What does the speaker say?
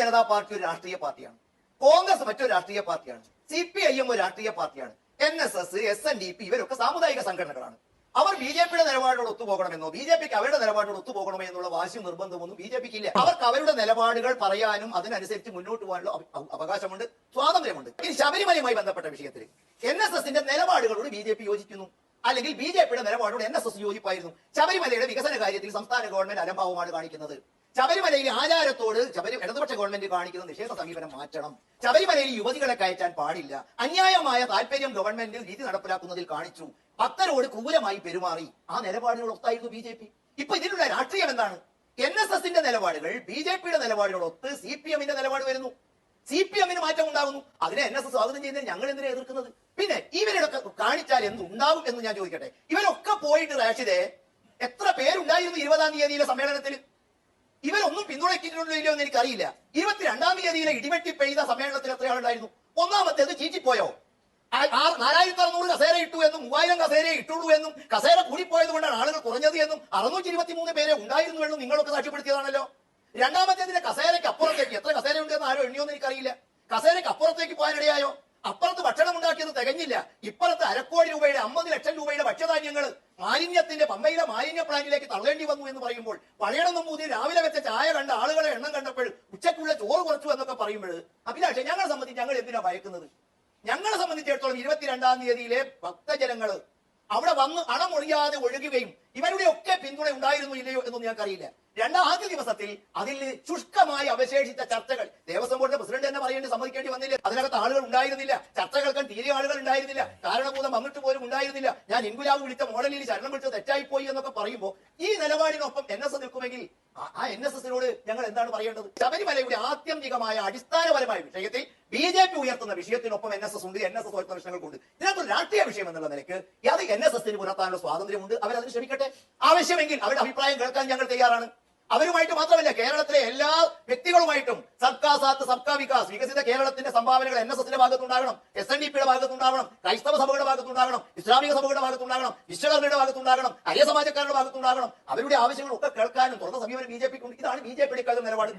Janata party ഒരു രാഷ്ട്രീയ പാർട്ടിയാണ്, കോൺഗ്രസ് മറ്റൊരു രാഷ്ട്രീയ പാർട്ടിയാണ്, CPIM ഒരു രാഷ്ട്രീയ പാർട്ടിയാണ്, NSS, SNDP ഇവരൊക്കെ സാമുദായിക സംഘടനകളാണ്. അവർ BJPയുടെ നിലപാടോട് ഒത്തുപോകണമെന്നോ BJPക്ക് അവരുടെ നിലപാടോട് ഒത്തുപോകണമോ എന്നുള്ള വാശി നിർബന്ധമൊന്നും BJPക്ക് ഇല്ല. അവർക്ക് അവരുടെ നിലപാടുകൾ പറയാനും അതിനനുസരിച്ച് മുന്നോട്ട് പോകാനുള്ള അവകാശമുണ്ട്, സ്വാതന്ത്ര്യമുണ്ട്. ഇനി ശബരിമലയുമായി ബന്ധപ്പെട്ട വിഷയത്തിൽ NSSന്റെ നിലപാടുകളോട് BJP യോജിക്കുന്നു, അല്ലെങ്കിൽ BJPയുടെ നിലപാടോട് NSS യോജിപ്പായിരുന്നു. ശബരിമലയുടെ വികസന കാര്യത്തിൽ സംസ്ഥാന ഗവൺമെന്റ് അലംഭാവമാണ് കാണിക്കുന്നത്. ശബരിമലയിലെ ആചാരത്തോട് ഇടതുപക്ഷ ഗവൺമെന്റ് കാണിക്കുന്ന നിഷേധ സമീപനം മാറ്റണം. ശബരിമലയിൽ യുവതികളെ കയറ്റാൻ പാടില്ല. അന്യായമായ താല്പര്യം ഗവൺമെന്റ് രീതി നടപ്പിലാക്കുന്നതിൽ കാണിച്ചു. ഭക്തരോട് ക്രൂരമായി പെരുമാറി. ആ നിലപാടുകൾ ഒത്തായിരുന്നു BJP. ഇപ്പൊ ഇതിലുള്ള രാഷ്ട്രീയം എന്താണ്? NSSന്റെ നിലപാടുകൾ BJPയുടെ നിലപാടുകളൊത്ത് CPMന്റെ നിലപാട് വരുന്നു. CPMന് മാറ്റം ഉണ്ടാകുന്നു. അതിനെ NSS സ്വാഗതം ചെയ്യുന്നതിന് ഞങ്ങൾ എന്തിനാ എതിർക്കുന്നത്? പിന്നെ ഇവരൊക്കെ കാണിച്ചാൽ എന്തുണ്ടാവും എന്ന് ഞാൻ ചോദിക്കട്ടെ. ഇവരൊക്കെ പോയിട്ട് റാഷിദെ എത്ര പേരുണ്ടായിരുന്നു 20-ാം തീയതിയിലെ സമ്മേളനത്തിൽ? ഇവരൊന്നും പിന്തുണയ്ക്കുന്നുണ്ടോ ഇല്ലയോ എന്ന് എനിക്കറിയില്ല. 22-ാം തീയതിയിലെ ഇടിവെട്ടി പെയ്ത സമ്മേളനത്തിൽ എത്ര ആളുണ്ടായിരുന്നു? ഒന്നാമത്തേത് ചീറ്റിപ്പോയോ? 4600 കസേര ഇട്ടു എന്നും 3000 കസേര ഇട്ടുള്ളൂ എന്നും കസേര കൂടിപ്പോയത് കൊണ്ടാണ് ആളുകൾ കുറഞ്ഞത് എന്നും 623 പേരെ ഉണ്ടായിരുന്നു എന്നും നിങ്ങളൊക്കെ സാക്ഷ്യപ്പെടുത്തിയതാണല്ലോ. രണ്ടാമത്തേതിന്റെ കസേരയ്ക്ക് അപ്പുറത്തേക്ക് എത്ര കസേര ഉണ്ടെന്ന് ആരോ എണ്ണിയോന്ന് എനിക്കറിയില്ല. കസേരയ്ക്ക് അപ്പുറത്തേക്ക് പോകാനിടയായോ? അപ്പുറത്ത് ഭക്ഷണം ഉണ്ടാക്കിയത് തികഞ്ഞില്ല. ഇപ്പുറത്ത് 1,00,00,000 രൂപയുടെ 50 ലക്ഷം രൂപയുടെ ഭക്ഷ്യധാന്യങ്ങൾ മാലിന്യത്തിന്റെ പമ്പയിലെ മാലിന്യ പ്ലാന്റിലേക്ക് തള്ളേണ്ടി വന്നു എന്ന് പറയുമ്പോൾ, പഴയണം നമ്പൂതിരി രാവിലെ വെച്ച ചായ കണ്ട ആളുകളെ എണ്ണം കണ്ടപ്പോൾ ഉച്ചയ്ക്കുള്ള ചോറ് കുറച്ചു എന്നൊക്കെ പറയുമ്പോൾ, അഭിലാഷേ ഞങ്ങളെ സംബന്ധിച്ച് ഞങ്ങൾ എന്തിനാ ഭയക്കുന്നത്? ഞങ്ങളെ സംബന്ധിച്ചിടത്തോളം 22-ാം തീയതിയിലെ ഭക്തജനങ്ങൾ അവിടെ വന്ന് അണമൊഴിയാതെ ഒഴുകുകയും ഇവരുടെ ഒക്കെ പിന്തുണ ഉണ്ടായിരുന്നു ഇല്ലയോ എന്നൊന്നും ഞങ്ങൾക്കറിയില്ല. ആദ്യ ദിവസത്തിൽ അതിൽ ശുഷ്കമായി അവശേഷിച്ച ചർച്ചകൾ ദേവസ്വം ബോർഡിന്റെ പ്രസിഡന്റ് തന്നെ പറയേണ്ടി സമ്മതിക്കേണ്ടി വന്നില്ല. അതിനകത്ത് ആളുകൾ ഉണ്ടായിരുന്നില്ല, ചർച്ച കേൾക്കാൻ തീരെ ആളുകൾ ഉണ്ടായിരുന്നില്ല, കാരണഭൂതം വന്നിട്ട് പോലും ഉണ്ടായിരുന്നില്ല. ഞാൻ ഇൻകുലാബ് വിളിച്ച മോഡലിൽ ശരണം വിളിച്ചത് തെറ്റായിപ്പോയി എന്നൊക്കെ പറയുമ്പോൾ ഈ നിലപാടിനൊപ്പം NSS നിൽക്കുമെങ്കിൽ ആ NSSനോട് ഞങ്ങൾ എന്താണ് പറയേണ്ടത്? ശബരിമലയുടെ ആത്യന്തികമായ അടിസ്ഥാനപരമായ വിഷയത്തിൽ BJP ഉയർത്തുന്ന വിഷയത്തിനൊപ്പം NSS ഉണ്ട്, NSS ഉയർത്തുന്ന വിഷയങ്ങൾക്കുണ്ട്. ഇതിനകത്തൊരു രാഷ്ട്രീയ വിഷയം എന്നുള്ള നിലയ്ക്ക് അത് NSSന് പുലർത്താനുള്ള സ്വാതന്ത്ര്യമുണ്ട്. അവരതിന് ശ്രമിക്കട്ടെ. ആവശ്യമെങ്കിൽ അവരുടെ അഭിപ്രായം കേൾക്കാൻ ഞങ്ങൾ തയ്യാറാണ്. അവരുമായിട്ട് മാത്രമല്ല, കേരളത്തിലെ എല്ലാ വ്യക്തികളുമായിട്ടും സബ്കാ സാത്ത് സബ്കാ വികാസ്, വികസിത കേരളത്തിന്റെ സംഭാവനകൾ NSSന്റെ ഭാഗത്തുണ്ടാകണം, SNDPയുടെ ഭാഗത്തുണ്ടാകണം, ക്രൈസ്തവ സഭകളുടെ ഭാഗത്തുണ്ടാകണം, ഇസ്ലാമിക സഭകളുടെ ഭാഗത്തുണ്ടാകണം, വിശ്വകർമ്മയുടെ ഭാഗത്തുണ്ടാകണം, അരിയ സമാജക്കാരുടെ ഭാഗത്തുണ്ടാകണം. അവരുടെ ആവശ്യങ്ങൾ ഒക്കെ കേൾക്കാനും തുറന്ന സമീപനം BJPക്കുണ്ട്. ഇതാണ് BJPയുടെ നിലപാട്.